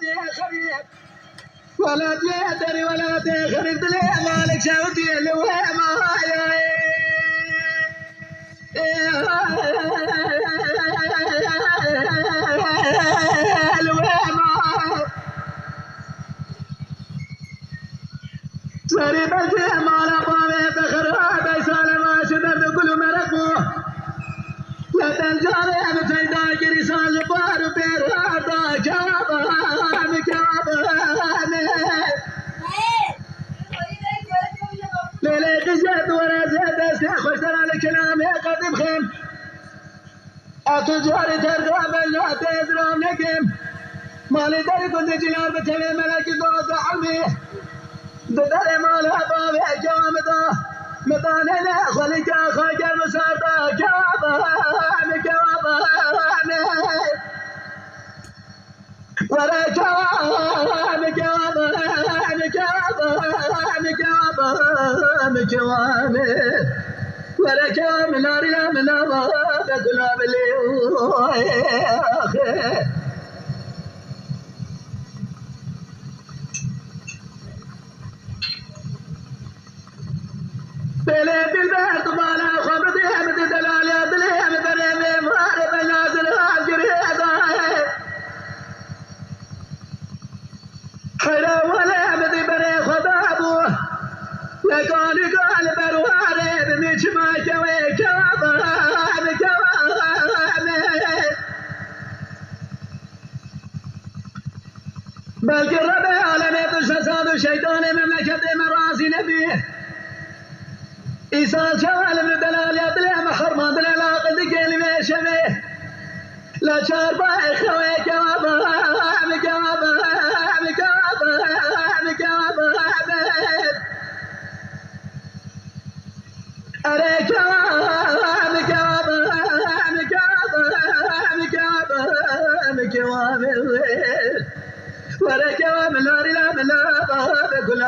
تخرب ولا تدري ولا تخرب دلي مالك شوتي الوهمة سري بلدي مالا بامي تخرب سالم شدد كل مرقو لا تنجاري بتيدا كريسان بار بيرادا جابان ليلي قزت ورا زاد استخوش ترى الكلام قد بخيم أتجاري ترقى بلا تزرم نكيم مالي داري كنت جنار بتبي ملك دوز عمي بدري مالا بابي جامدا مدانا خليك خاجر مساردا جابان ورا جوان ورا جوان ناري من أبغى كلام اللي بلي بالبيت بالا خبرتي حمد دلالي دلي بدري مارب نازل جريدا حرا ولا بدي بري خدابو لقاني قال برواري بمش ما جوي جوابان بل قرب عالمي تشتساد الشيطان مملكة مراسي نبيه إيصال شوال من دلال يدلي محرمان دلال عقد قلبي شبيه لا شاربا إخوي جوابان أري جواب ورا جواب لا لا لا بقول